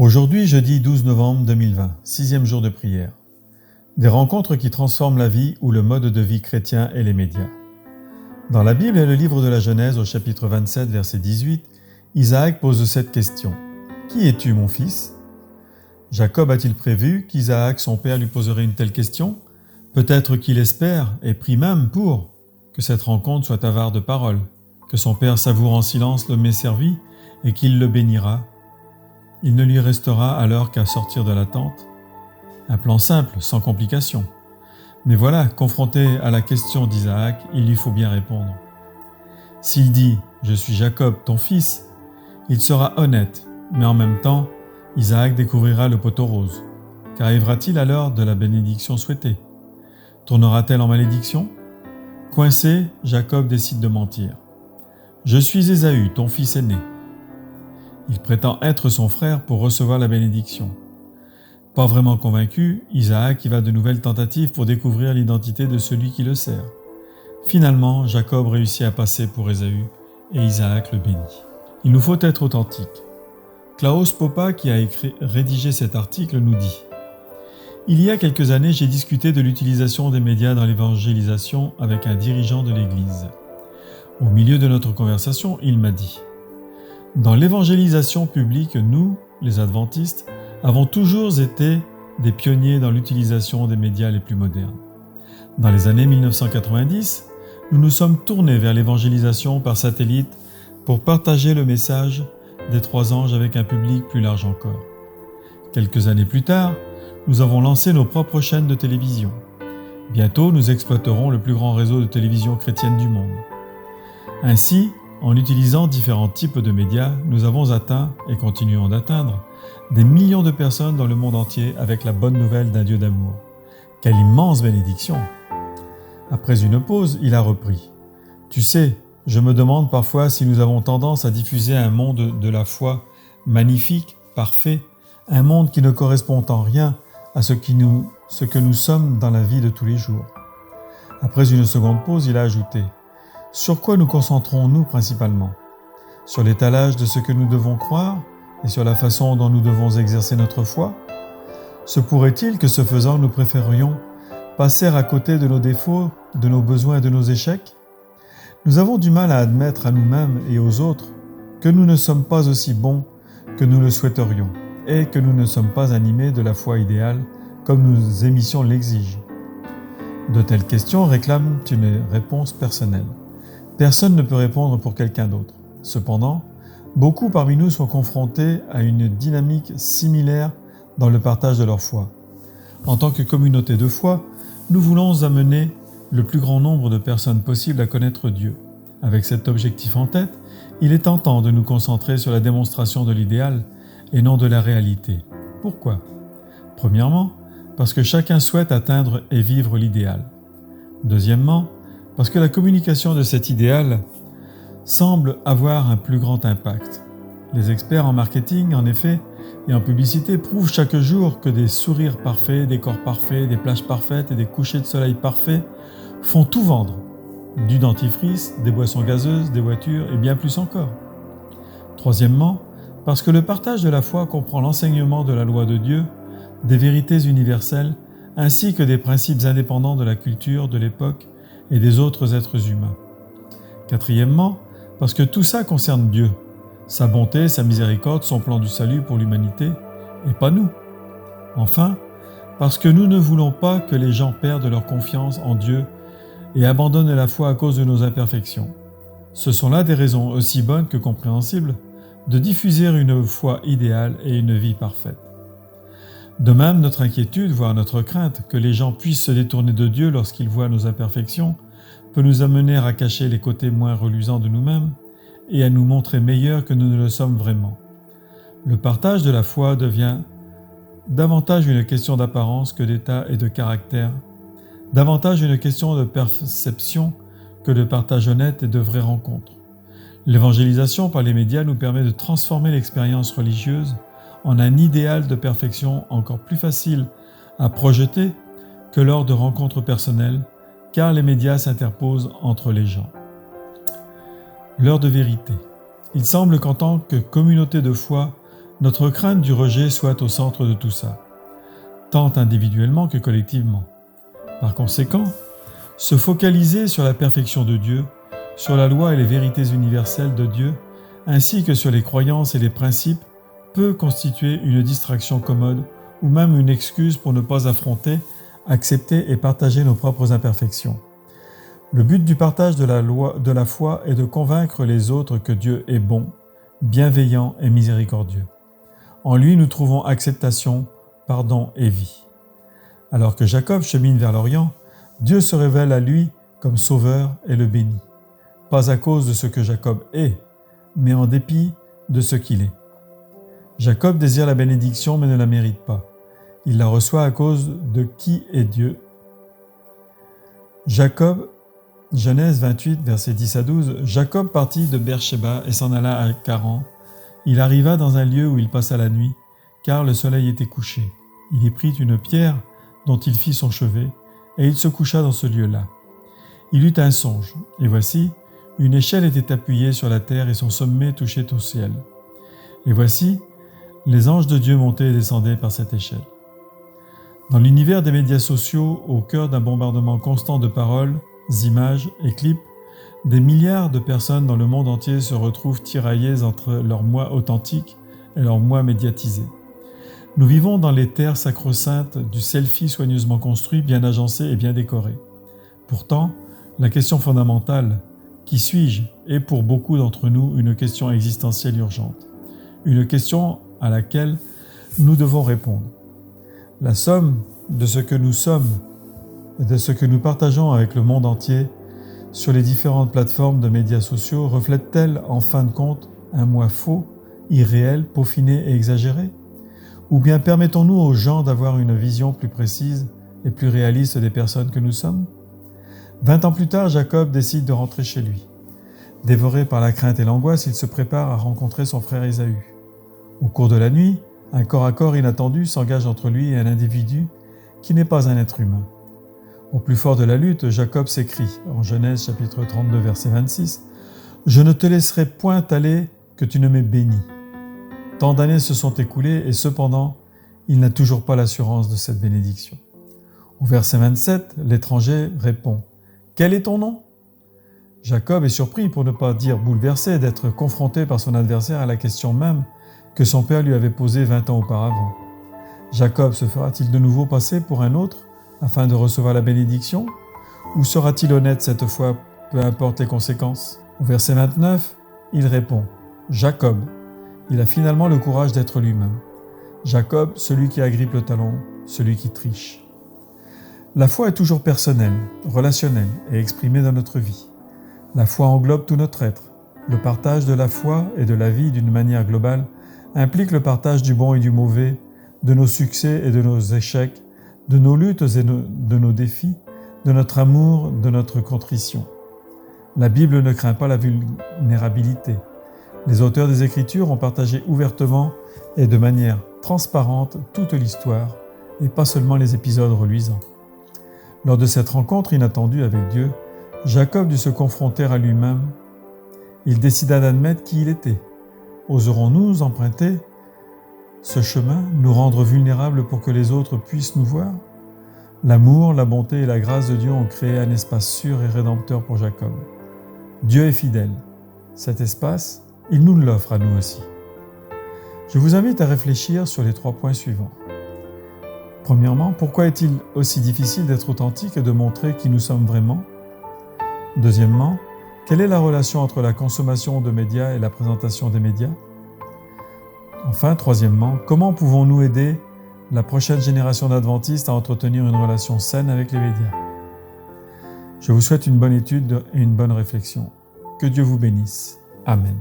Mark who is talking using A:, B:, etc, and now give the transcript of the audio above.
A: Aujourd'hui, jeudi 12 novembre 2020, 6e jour de prière. Des rencontres qui transforment la vie ou le mode de vie chrétien et les médias. Dans la Bible et le livre de la Genèse, au chapitre 27, verset 18, Isaac pose cette question. « Qui es-tu, mon fils » Jacob a-t-il prévu qu'Isaac, son père, lui poserait une telle question ? Peut-être qu'il espère, et prie même pour, que cette rencontre soit avare de paroles, que son père savoure en silence le mets servi et qu'il le bénira. Il ne lui restera alors qu'à sortir de la tente. Un plan simple, sans complication. Mais voilà, confronté à la question d'Isaac, il lui faut bien répondre. S'il dit « Je suis Jacob, ton fils », il sera honnête, mais en même temps, Isaac découvrira le poteau rose. Qu'arrivera-t-il alors de la bénédiction souhaitée ? Tournera-t-elle en malédiction ? Coincé, Jacob décide de mentir. « Je suis Ésaü, ton fils aîné ». Il prétend être son frère pour recevoir la bénédiction. Pas vraiment convaincu, Isaac y va de nouvelles tentatives pour découvrir l'identité de celui qui le sert. Finalement, Jacob réussit à passer pour Ésaü et Isaac le bénit. Il nous faut être authentiques. Klaus Popa, qui a rédigé cet article, nous dit « Il y a quelques années, j'ai discuté de l'utilisation des médias dans l'évangélisation avec un dirigeant de l'Église. Au milieu de notre conversation, il m'a dit « Dans l'évangélisation publique, nous, les adventistes, avons toujours été des pionniers dans l'utilisation des médias les plus modernes. Dans les années 1990, nous nous sommes tournés vers l'évangélisation par satellite pour partager le message des 3 anges avec un public plus large encore. Quelques années plus tard, nous avons lancé nos propres chaînes de télévision. Bientôt, nous exploiterons le plus grand réseau de télévision chrétienne du monde. Ainsi, en utilisant différents types de médias, nous avons atteint, et continuons d'atteindre, des millions de personnes dans le monde entier avec la bonne nouvelle d'un Dieu d'amour. Quelle immense bénédiction ! Après une pause, il a repris. « Tu sais, je me demande parfois si nous avons tendance à diffuser un monde de la foi magnifique, parfait, un monde qui ne correspond en rien à ce que nous sommes dans la vie de tous les jours. » Après une seconde pause, il a ajouté « Sur quoi nous concentrons-nous principalement ? Sur l'étalage de ce que nous devons croire et sur la façon dont nous devons exercer notre foi ? Se pourrait-il que ce faisant, nous préférions passer à côté de nos défauts, de nos besoins et de nos échecs ? Nous avons du mal à admettre à nous-mêmes et aux autres que nous ne sommes pas aussi bons que nous le souhaiterions et que nous ne sommes pas animés de la foi idéale comme nos émissions l'exigent. De telles questions réclament une réponse personnelle. Personne ne peut répondre pour quelqu'un d'autre. Cependant, beaucoup parmi nous sont confrontés à une dynamique similaire dans le partage de leur foi. En tant que communauté de foi, nous voulons amener le plus grand nombre de personnes possible à connaître Dieu. Avec cet objectif en tête, il est tentant de nous concentrer sur la démonstration de l'idéal et non de la réalité. Pourquoi ? Premièrement, parce que chacun souhaite atteindre et vivre l'idéal. Deuxièmement, parce que la communication de cet idéal semble avoir un plus grand impact. Les experts en marketing, en effet, et en publicité prouvent chaque jour que des sourires parfaits, des corps parfaits, des plages parfaites et des couchers de soleil parfaits font tout vendre. Du dentifrice, des boissons gazeuses, des voitures et bien plus encore. Troisièmement, parce que le partage de la foi comprend l'enseignement de la loi de Dieu, des vérités universelles, ainsi que des principes indépendants de la culture, de l'époque et des autres êtres humains. Quatrièmement, parce que tout ça concerne Dieu, sa bonté, sa miséricorde, son plan du salut pour l'humanité, et pas nous. Enfin, parce que nous ne voulons pas que les gens perdent leur confiance en Dieu et abandonnent la foi à cause de nos imperfections. Ce sont là des raisons aussi bonnes que compréhensibles de diffuser une foi idéale et une vie parfaite. De même, notre inquiétude, voire notre crainte que les gens puissent se détourner de Dieu lorsqu'ils voient nos imperfections, peut nous amener à cacher les côtés moins reluisants de nous-mêmes et à nous montrer meilleurs que nous ne le sommes vraiment. Le partage de la foi devient davantage une question d'apparence que d'état et de caractère, davantage une question de perception que de partage honnête et de vraies rencontres. L'évangélisation par les médias nous permet de transformer l'expérience religieuse en un idéal de perfection encore plus facile à projeter que lors de rencontres personnelles, car les médias s'interposent entre les gens. L'heure de vérité. Il semble qu'en tant que communauté de foi, notre crainte du rejet soit au centre de tout ça, tant individuellement que collectivement. Par conséquent, se focaliser sur la perfection de Dieu, sur la loi et les vérités universelles de Dieu, ainsi que sur les croyances et les principes, peut constituer une distraction commode ou même une excuse pour ne pas affronter, accepter et partager nos propres imperfections. Le but du partage de la foi est de convaincre les autres que Dieu est bon, bienveillant et miséricordieux. En lui, nous trouvons acceptation, pardon et vie. Alors que Jacob chemine vers l'Orient, Dieu se révèle à lui comme sauveur et le bénit. Pas à cause de ce que Jacob est, mais en dépit de ce qu'il est. Jacob désire la bénédiction mais ne la mérite pas. Il la reçoit à cause de qui est Dieu. Genèse 28, versets 10 à 12, Jacob partit de Beer-Shéba et s'en alla à Charan. Il arriva dans un lieu où il passa la nuit, car le soleil était couché. Il y prit une pierre dont il fit son chevet, et il se coucha dans ce lieu-là. Il eut un songe, et voici, une échelle était appuyée sur la terre et son sommet touchait au ciel. Et voici, les anges de Dieu montaient et descendaient par cette échelle. Dans l'univers des médias sociaux, au cœur d'un bombardement constant de paroles, images et clips, des milliards de personnes dans le monde entier se retrouvent tiraillées entre leur moi authentique et leur moi médiatisé. Nous vivons dans les terres sacro-saintes du selfie soigneusement construit, bien agencé et bien décoré. Pourtant, la question fondamentale « Qui suis-je » est pour beaucoup d'entre nous une question existentielle urgente. Une question à laquelle nous devons répondre. La somme de ce que nous sommes et de ce que nous partageons avec le monde entier sur les différentes plateformes de médias sociaux reflète-t-elle en fin de compte un moi faux, irréel, peaufiné et exagéré ? Ou bien permettons-nous aux gens d'avoir une vision plus précise et plus réaliste des personnes que nous sommes ? 20 ans plus tard, Jacob décide de rentrer chez lui. Dévoré par la crainte et l'angoisse, il se prépare à rencontrer son frère Ésaü. Au cours de la nuit, un corps à corps inattendu s'engage entre lui et un individu qui n'est pas un être humain. Au plus fort de la lutte, Jacob s'écrie, en Genèse chapitre 32, verset 26, « Je ne te laisserai point aller que tu ne m'aies béni. » Tant d'années se sont écoulées et cependant, il n'a toujours pas l'assurance de cette bénédiction. Au verset 27, l'étranger répond, « Quel est ton nom ?» Jacob est surpris, pour ne pas dire bouleversé, d'être confronté par son adversaire à la question même que son père lui avait posée 20 ans auparavant. Jacob se fera-t-il de nouveau passer pour un autre afin de recevoir la bénédiction? Ou sera-t-il honnête cette fois, peu importe les conséquences? Au verset 29, il répond « Jacob ». Il a finalement le courage d'être lui-même. Jacob, celui qui agrippe le talon, celui qui triche. La foi est toujours personnelle, relationnelle et exprimée dans notre vie. La foi englobe tout notre être. Le partage de la foi et de la vie d'une manière globale implique le partage du bon et du mauvais, de nos succès et de nos échecs, de nos luttes et de nos défis, de notre amour, de notre contrition. La Bible ne craint pas la vulnérabilité. Les auteurs des Écritures ont partagé ouvertement et de manière transparente toute l'histoire, et pas seulement les épisodes reluisants. Lors de cette rencontre inattendue avec Dieu, Jacob dut se confronter à lui-même. Il décida d'admettre qui il était. Oserons-nous emprunter ce chemin, nous rendre vulnérables pour que les autres puissent nous voir? L'amour, la bonté et la grâce de Dieu ont créé un espace sûr et rédempteur pour Jacob. Dieu est fidèle. Cet espace, il nous l'offre à nous aussi. Je vous invite à réfléchir sur les 3 points suivants. Premièrement, pourquoi est-il aussi difficile d'être authentique et de montrer qui nous sommes vraiment? Deuxièmement, quelle est la relation entre la consommation de médias et la présentation des médias? Enfin, troisièmement, comment pouvons-nous aider la prochaine génération d'adventistes à entretenir une relation saine avec les médias? Je vous souhaite une bonne étude et une bonne réflexion. Que Dieu vous bénisse. Amen.